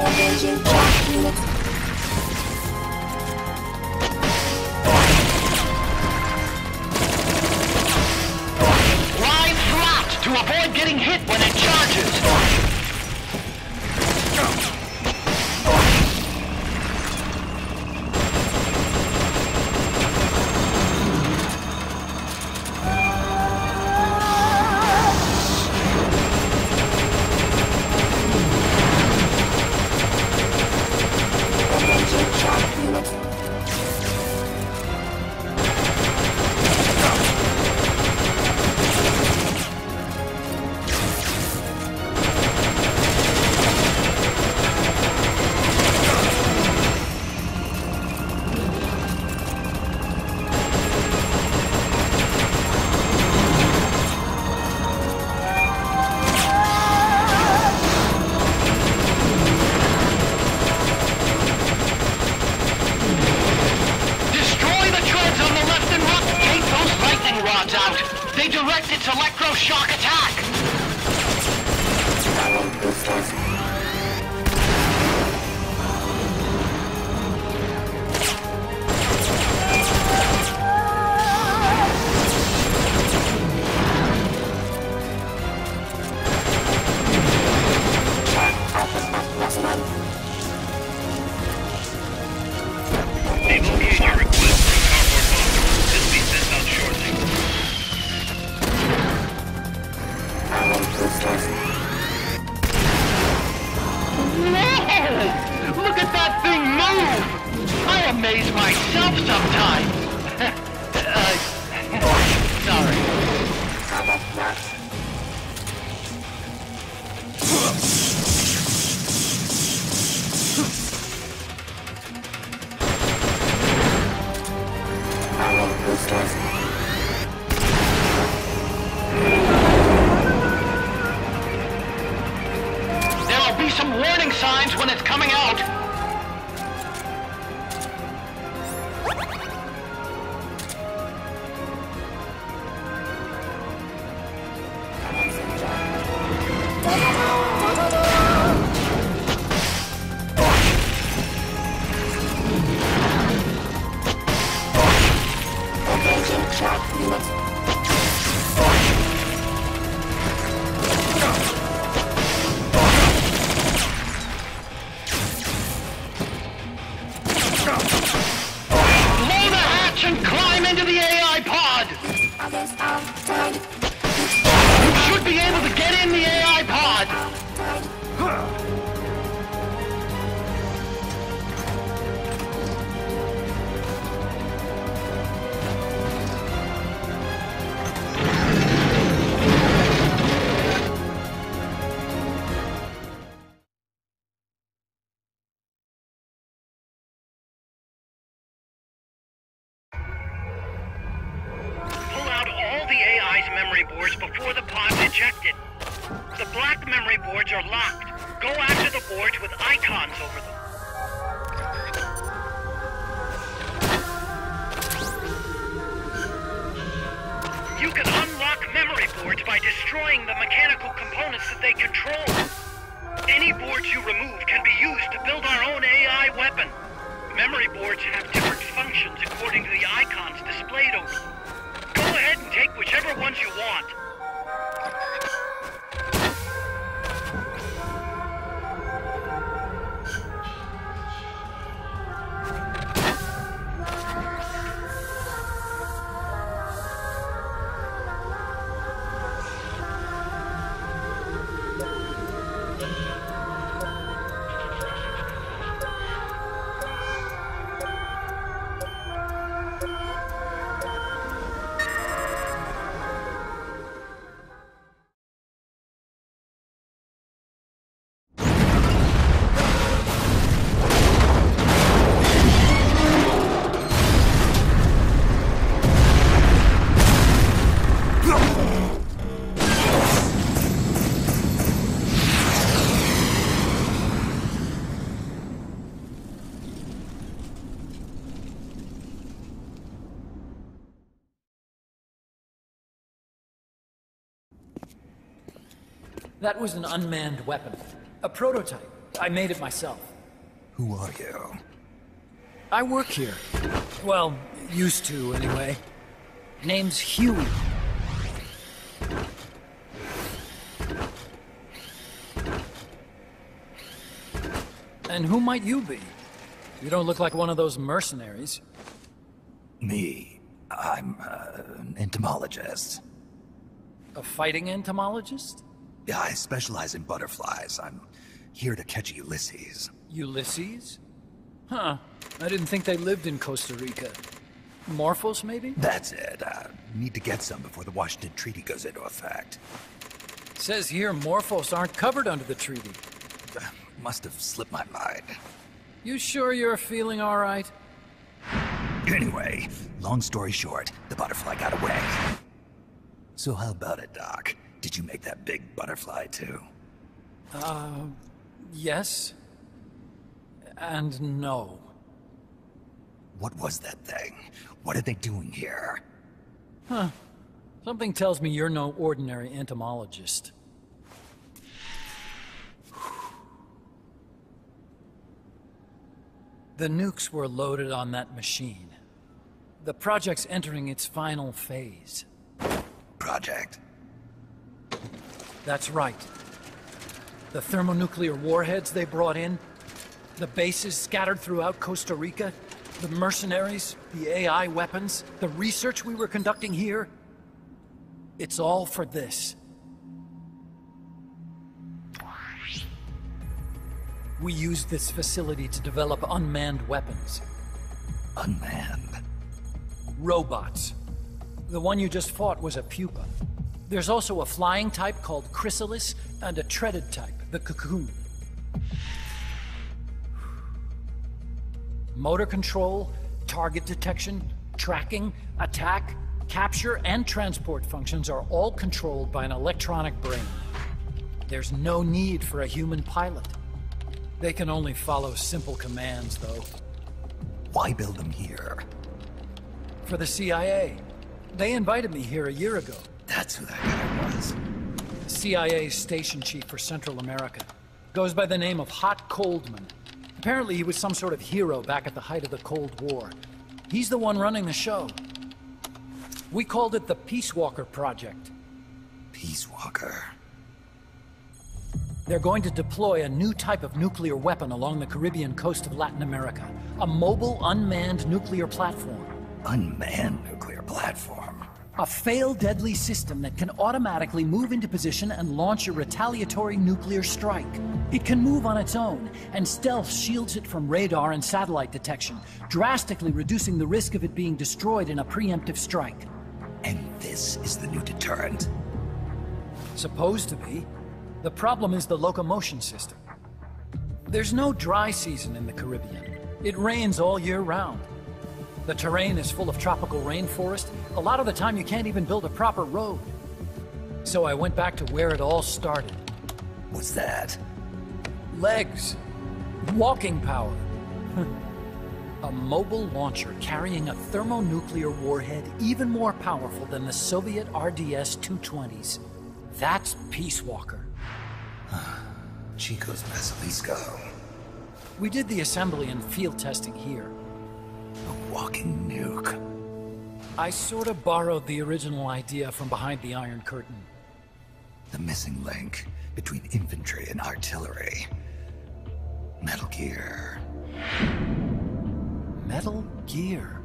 Engaging track unit. Line flat to avoid getting hit when it charges. They direct its electroshock attack! They've okayed your request for a cardboard box. This will be sent out shortly. Whoa! Look at that thing move! I amaze myself sometimes! Sorry. There'll be some warning signs when it's coming out. You should be able to get in the AI pod! Memory boards before the pod's ejected. The black memory boards are locked. Go after the boards with icons over them. You can unlock memory boards by destroying the mechanical components that they control. Any boards you remove can be used to build our own AI weapon. Memory boards have different functions according to the icons displayed over them. Go ahead and take whichever ones you want. That was an unmanned weapon. A prototype. I made it myself. Who are you? I work here. Well, used to, anyway. Name's Huey. And who might you be? You don't look like one of those mercenaries. Me. I'm an entomologist. A fighting entomologist? Yeah, I specialize in butterflies. I'm here to catch Ulysses. Ulysses? Huh. I didn't think they lived in Costa Rica. Morphos, maybe? That's it. Need to get some before the Washington Treaty goes into effect. Says here Morphos aren't covered under the treaty. Must have slipped my mind. You sure you're feeling all right? Anyway, long story short, the butterfly got away. So how about it, Doc? Did you make that big butterfly too? Yes. And no. What was that thing? What are they doing here? Huh. Something tells me you're no ordinary entomologist. The nukes were loaded on that machine. The project's entering its final phase. Project? That's right. The thermonuclear warheads they brought in, the bases scattered throughout Costa Rica, the mercenaries, the AI weapons, the research we were conducting here. It's all for this. We used this facility to develop unmanned weapons. Unmanned? Robots. The one you just fought was a pupa. There's also a flying type called Chrysalis, and a treaded type, the Cocoon. Motor control, target detection, tracking, attack, capture, and transport functions are all controlled by an electronic brain. There's no need for a human pilot. They can only follow simple commands, though. Why build them here? For the CIA. They invited me here a year ago. That's who that guy was. CIA's station chief for Central America. Goes by the name of Hot Coldman. Apparently he was some sort of hero back at the height of the Cold War. He's the one running the show. We called it the Peace Walker Project. Peace Walker? They're going to deploy a new type of nuclear weapon along the Caribbean coast of Latin America. A mobile, unmanned nuclear platform. Unmanned nuclear platform? A fail-deadly system that can automatically move into position and launch a retaliatory nuclear strike. It can move on its own, and stealth shields it from radar and satellite detection, drastically reducing the risk of it being destroyed in a preemptive strike. And this is the new deterrent? Supposed to be. The problem is the locomotion system. There's no dry season in the Caribbean. It rains all year round. The terrain is full of tropical rainforest. A lot of the time you can't even build a proper road. So I went back to where it all started. What's that? Legs. Walking power. A mobile launcher carrying a thermonuclear warhead even more powerful than the Soviet RDS-220s. That's Peace Walker. Chico's Basilisco. We did the assembly and field testing here. A walking nuke. I sort of borrowed the original idea from behind the Iron Curtain. The missing link between infantry and artillery. Metal Gear. Metal Gear.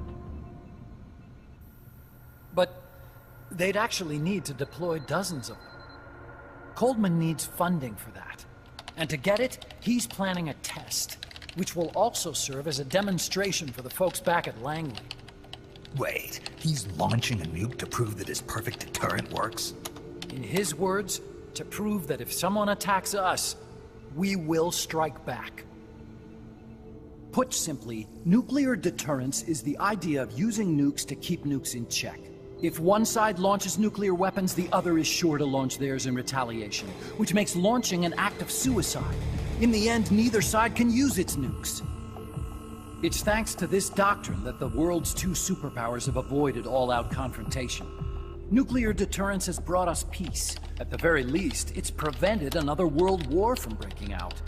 But they'd actually need to deploy dozens of them. Coldman needs funding for that. And to get it, he's planning a test, which will also serve as a demonstration for the folks back at Langley. Wait, he's launching a nuke to prove that his perfect deterrent works? In his words, to prove that if someone attacks us, we will strike back. Put simply, nuclear deterrence is the idea of using nukes to keep nukes in check. If one side launches nuclear weapons, the other is sure to launch theirs in retaliation, which makes launching an act of suicide. In the end, neither side can use its nukes. It's thanks to this doctrine that the world's two superpowers have avoided all-out confrontation. Nuclear deterrence has brought us peace. At the very least, it's prevented another world war from breaking out.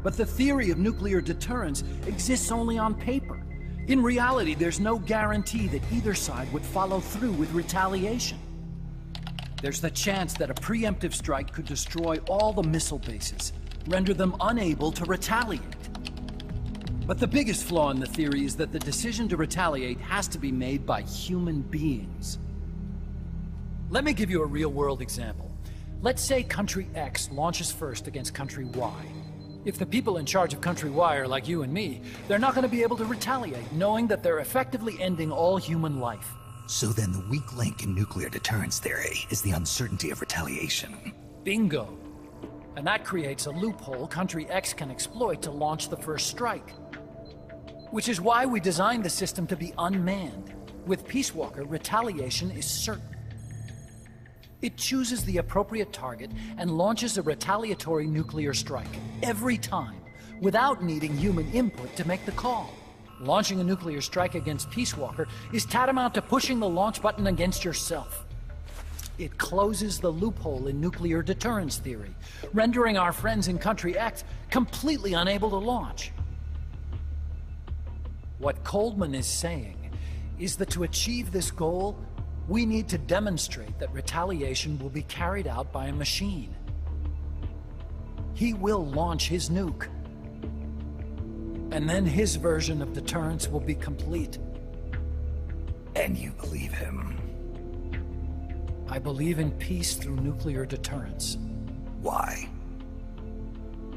But the theory of nuclear deterrence exists only on paper. In reality, there's no guarantee that either side would follow through with retaliation. There's the chance that a preemptive strike could destroy all the missile bases, render them unable to retaliate. But the biggest flaw in the theory is that the decision to retaliate has to be made by human beings. Let me give you a real-world example. Let's say Country X launches first against Country Y. If the people in charge of Country Y are like you and me, they're not going to be able to retaliate, knowing that they're effectively ending all human life. So then the weak link in nuclear deterrence theory is the uncertainty of retaliation. Bingo. And that creates a loophole Country X can exploit to launch the first strike. Which is why we designed the system to be unmanned. With Peace Walker, retaliation is certain. It chooses the appropriate target and launches a retaliatory nuclear strike every time, without needing human input to make the call. Launching a nuclear strike against Peace Walker is tantamount to pushing the launch button against yourself. It closes the loophole in nuclear deterrence theory, rendering our friends in Country X completely unable to launch. What Coleman is saying is that to achieve this goal, we need to demonstrate that retaliation will be carried out by a machine. He will launch his nuke. And then his version of deterrence will be complete. And you believe him? I believe in peace through nuclear deterrence. Why?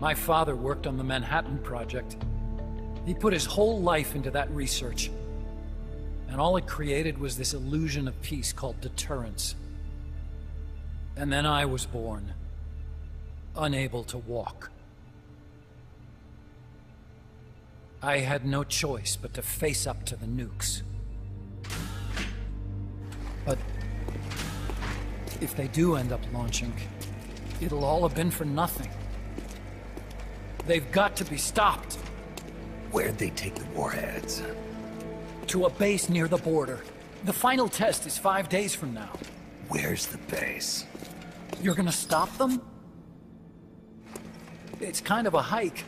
My father worked on the Manhattan Project. He put his whole life into that research. And all it created was this illusion of peace called deterrence. And then I was born, unable to walk. I had no choice but to face up to the nukes. But if they do end up launching, it'll all have been for nothing. They've got to be stopped. Where'd they take the warheads? To a base near the border. The final test is 5 days from now. Where's the base? You're gonna stop them? It's kind of a hike.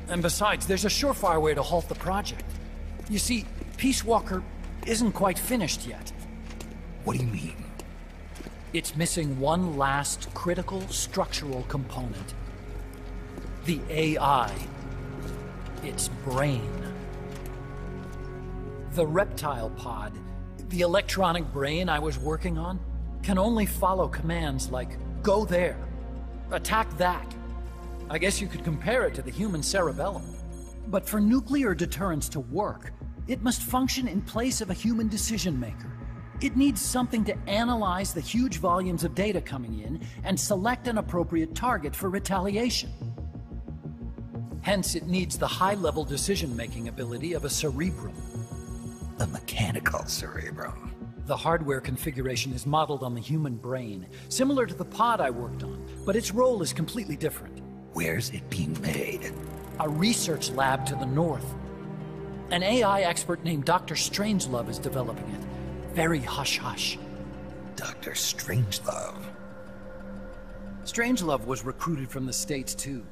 And besides, there's a surefire way to halt the project. You see, Peace Walker isn't quite finished yet. What do you mean? It's missing one last critical structural component. The AI. Its brain. The reptile pod, the electronic brain I was working on, can only follow commands like, go there, attack that. I guess you could compare it to the human cerebellum. But for nuclear deterrence to work, it must function in place of a human decision maker. It needs something to analyze the huge volumes of data coming in and select an appropriate target for retaliation. Hence, it needs the high-level decision-making ability of a cerebrum. A mechanical cerebrum. The hardware configuration is modeled on the human brain, similar to the pod I worked on, but its role is completely different. Where's it being made? A research lab to the north. An AI expert named Dr. Strangelove is developing it. Very hush-hush. Dr. Strangelove? Strangelove was recruited from the States, too.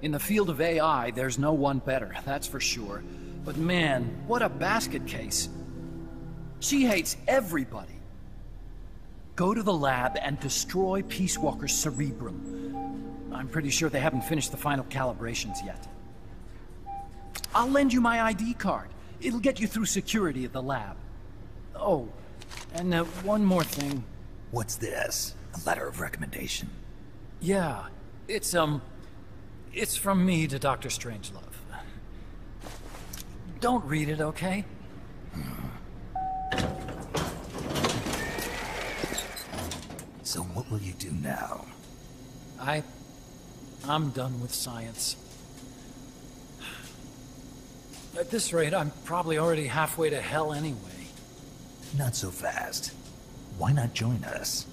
In the field of AI, there's no one better, that's for sure. But man, what a basket case. She hates everybody. Go to the lab and destroy Peace Walker's cerebrum. I'm pretty sure they haven't finished the final calibrations yet. I'll lend you my ID card. It'll get you through security at the lab. Oh, and one more thing. What's this? A letter of recommendation? Yeah, it's from me to Dr. Strangelove. Don't read it, okay? So what will you do now? I'm done with science. At this rate, I'm probably already halfway to hell anyway. Not so fast. Why not join us?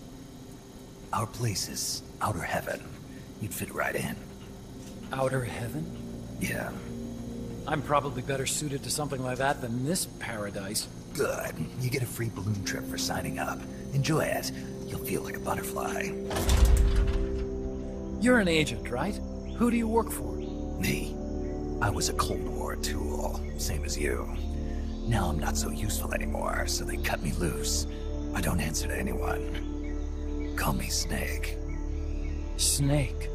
Our place is outer heaven. You'd fit right in. Outer heaven? Yeah. I'm probably better suited to something like that than this paradise. Good. You get a free balloon trip for signing up. Enjoy it. You'll feel like a butterfly. You're an agent, right? Who do you work for? Me? I was a Cold War tool, same as you. Now I'm not so useful anymore, so they cut me loose. I don't answer to anyone. Call me Snake. Snake.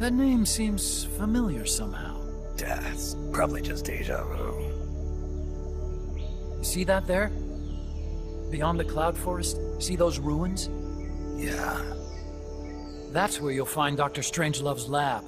That name seems familiar somehow. That's probably just deja vu. You see that there? Beyond the cloud forest? See those ruins? Yeah. That's where you'll find Dr. Strangelove's lab.